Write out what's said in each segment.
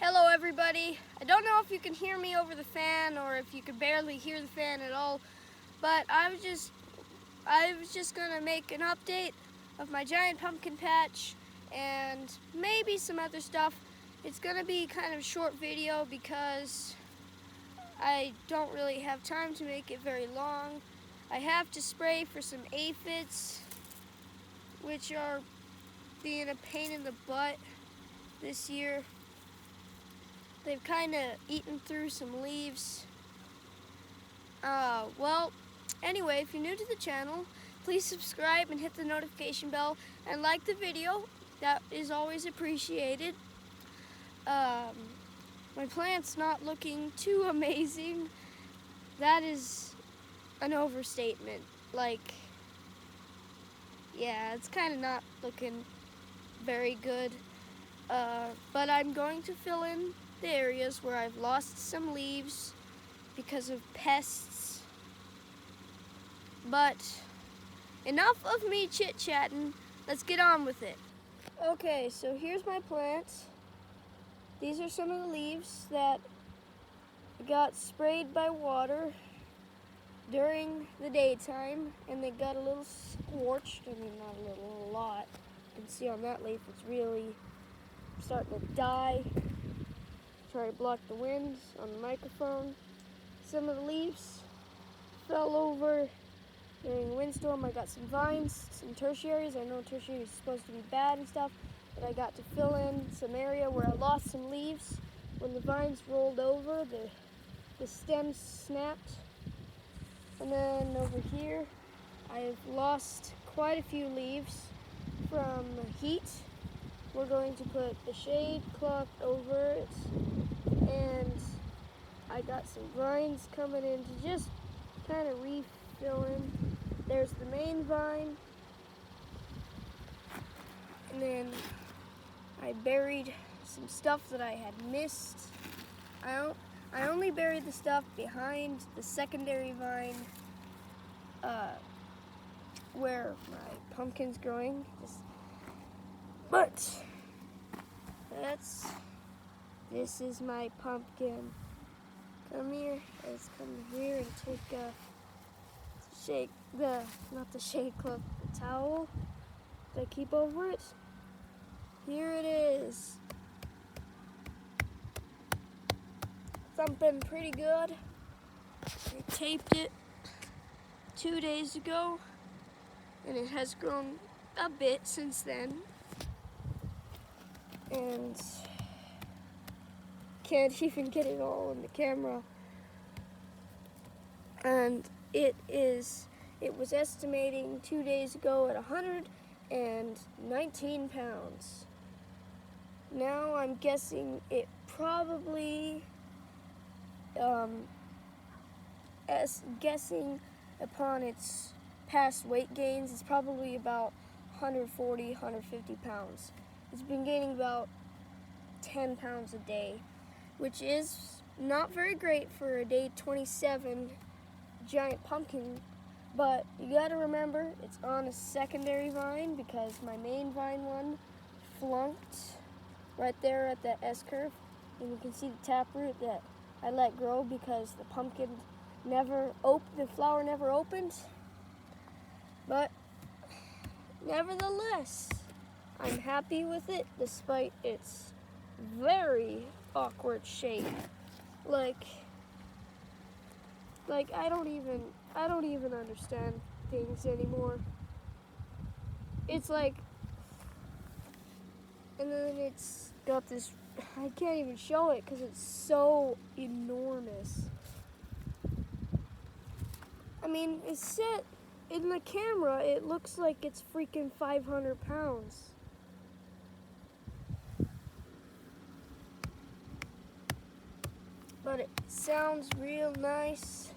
Hello everybody. I don't know if you can hear me over the fan or if you could barely hear the fan at all, but I was just gonna make an update of my giant pumpkin patch and maybe some other stuff. It's gonna be kind of a short video because I don't really have time to make it very long. I have to spray for some aphids, which are being a pain in the butt this year. They've kind of eaten through some leaves. Anyway, if you're new to the channel, please subscribe and hit the notification bell and like the video. That is always appreciated. My plant's not looking too amazing. That is an overstatement. Yeah, it's kind of not looking very good. But I'm going to fill in the areas where I've lost some leaves because of pests. But enough of me chit-chatting, let's get on with it. Okay, so here's my plant. These are some of the leaves that got sprayed by water during the daytime, and they got a little scorched. I mean, not a little, a lot. You can see on that leaf it's really starting to die. Try to block the winds on the microphone. Some of the leaves fell over during a windstorm. I got some vines, some tertiaries. I know tertiary is supposed to be bad and stuff, but I got to fill in some area where I lost some leaves. When the vines rolled over, the stems snapped. And then over here, I've lost quite a few leaves from heat. We're going to put a shade cloth over it, and I got some vines coming in to just kind of refill in. There's the main vine, and then I buried some stuff that I had missed. I only buried the stuff behind the secondary vine where my pumpkin's growing. But this is my pumpkin. Come here, let's come here and take not the shade cloth, the towel that I keep over it. Here it is. Thumping pretty good. I taped it 2 days ago, and it has grown a bit since then. And can't even get it all in the camera. And it was estimating 2 days ago at 119 pounds. Now I'm guessing it probably, guessing upon its past weight gains, it's probably about 140, 150 pounds. It's been gaining about 10 pounds a day, which is not very great for a day 27 giant pumpkin, but you gotta remember it's on a secondary vine because my main vine one flunked right there at the S-curve, and you can see the taproot that I let grow because the pumpkin the flower never opened. But nevertheless, I'm happy with it despite its very awkward shape. Like I don't even understand things anymore. It's like, and then it's got this, I can't even show it because it's so enormous. I mean, it's set in the camera, it looks like it's freaking 500 pounds. But it sounds real nice.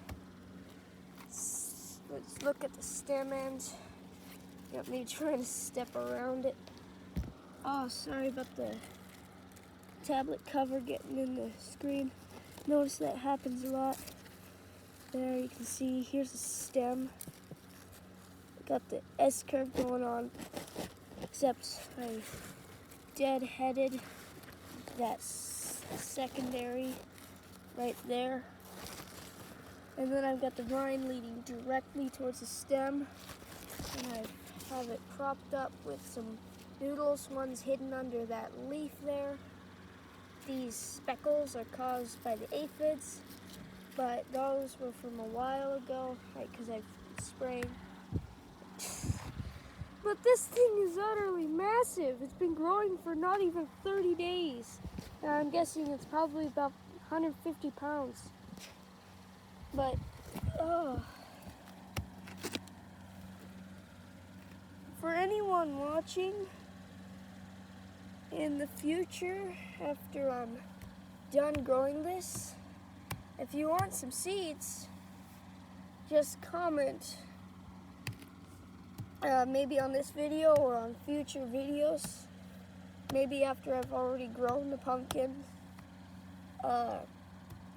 Let's look at the stem end. Got me trying to step around it. Oh, sorry about the tablet cover getting in the screen. Notice that happens a lot. There you can see, here's the stem. Got the S-curve going on, except I dead-headed that That's the secondary right there. And then I've got the vine leading directly towards the stem. And I have it propped up with some noodles. One's hidden under that leaf there. These speckles are caused by the aphids, but those were from a while ago, right, because I've sprayed. But this thing is utterly massive. It's been growing for not even 30 days. And I'm guessing it's probably about 150 pounds. But, for anyone watching in the future, after I'm done growing this, if you want some seeds, just comment. Maybe on this video or on future videos. Maybe after I've already grown the pumpkin.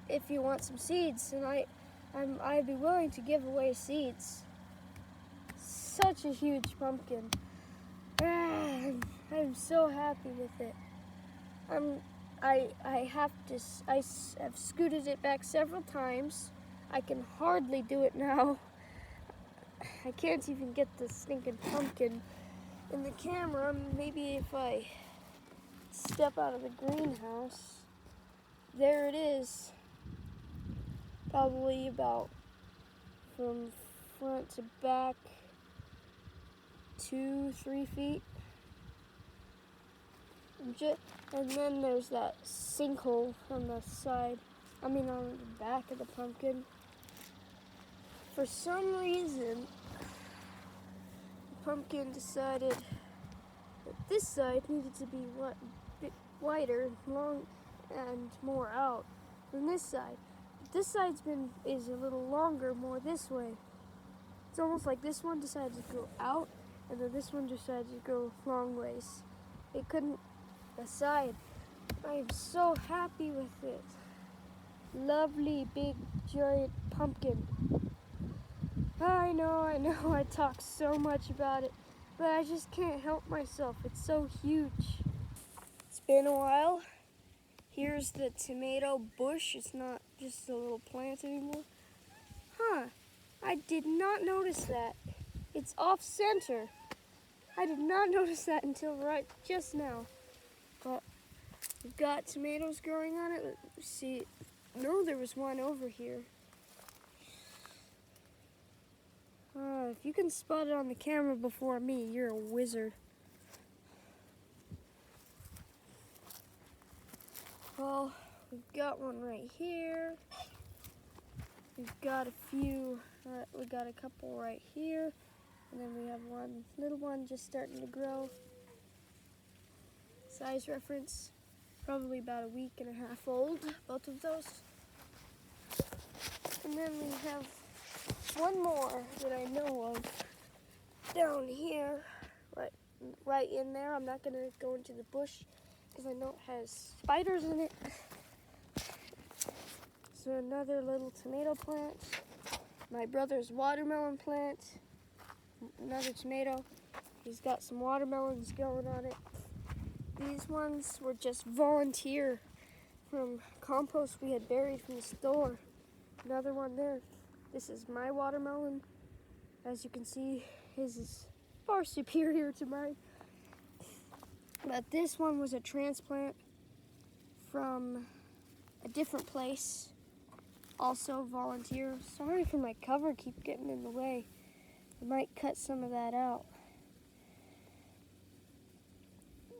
If you want some seeds, and I'd be willing to give away seeds. Such a huge pumpkin. I'm so happy with it. I have scooted it back several times. I can hardly do it now. I can't even get the stinking pumpkin in the camera. Maybe if I step out of the greenhouse. There it is. Probably about from front to back 2-3 feet. And then there's that sinkhole on the side. On the back of the pumpkin. For some reason, the pumpkin decided that this side needed to be a bit wider, long, and more out than this side. This side's is a little longer, more this way. It's almost like this one decided to go out, and then this one decided to go long ways. It couldn't decide. I am so happy with it. Lovely, big, giant pumpkin. I know, I talk so much about it, but I just can't help myself. It's so huge. It's been a while. Here's the tomato bush. It's not just a little plant anymore. I did not notice that. It's off center. I did not notice that until right just now. But we've got tomatoes growing on it. Let's see. No, there was one over here. If you can spot it on the camera before me, you're a wizard. Well, we've got one right here. We've got a few, we got a couple right here. And then we have one little one just starting to grow. Size reference, probably about a week and a half old, both of those. And then we have one more that I know of down here, right in there. I'm not going to go into the bush because I know it has spiders in it. So another little tomato plant. My brother's watermelon plant. Another tomato. He's got some watermelons going on it. These ones were just volunteer from compost we had buried from the store. Another one there. This is my watermelon. As you can see, his is far superior to mine. But this one was a transplant from a different place. Also volunteer. Sorry for my cover keep getting in the way. I might cut some of that out.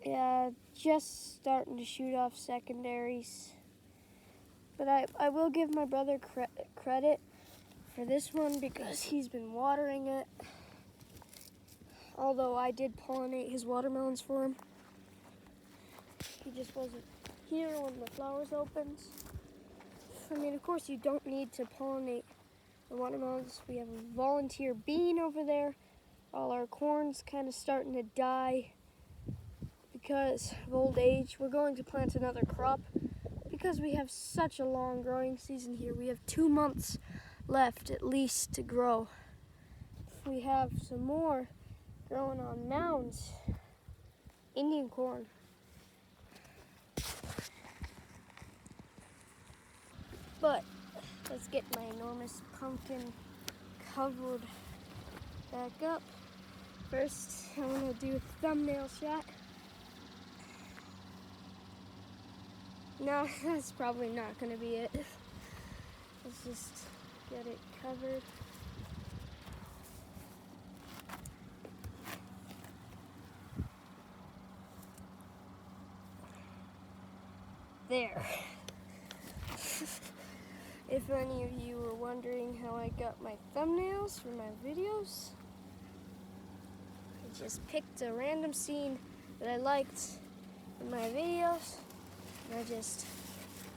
Yeah, just starting to shoot off secondaries. But I will give my brother credit for this one because he's been watering it. Although I did pollinate his watermelons for him. He just wasn't here when the flowers opened. Of course you don't need to pollinate the watermelons. We have a volunteer bean over there. All our corn's kind of starting to die because of old age. We're going to plant another crop because we have such a long growing season here. We have 2 months left at least to grow. We have some more growing on mounds. Indian corn. But let's get my enormous pumpkin covered back up. First, I'm gonna do a thumbnail shot. No, that's probably not gonna be it. Let's just get it covered. There. If any of you were wondering how I got my thumbnails for my videos, I just picked a random scene that I liked in my videos, and I just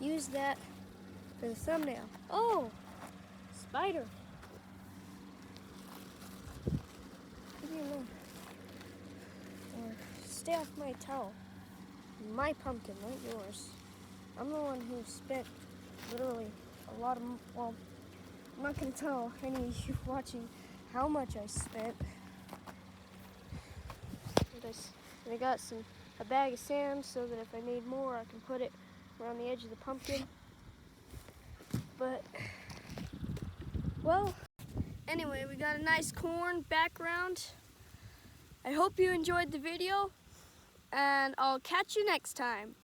used that for the thumbnail. Oh, spider. Leave me alone. Or stay off my towel. My pumpkin, not yours. I'm the one who spent literally a lot of, well, I'm not gonna tell any of you watching how much I spent. And I got a bag of sand so that if I need more, I can put it around the edge of the pumpkin. But, well, anyway, we got a nice corn background. I hope you enjoyed the video, and I'll catch you next time.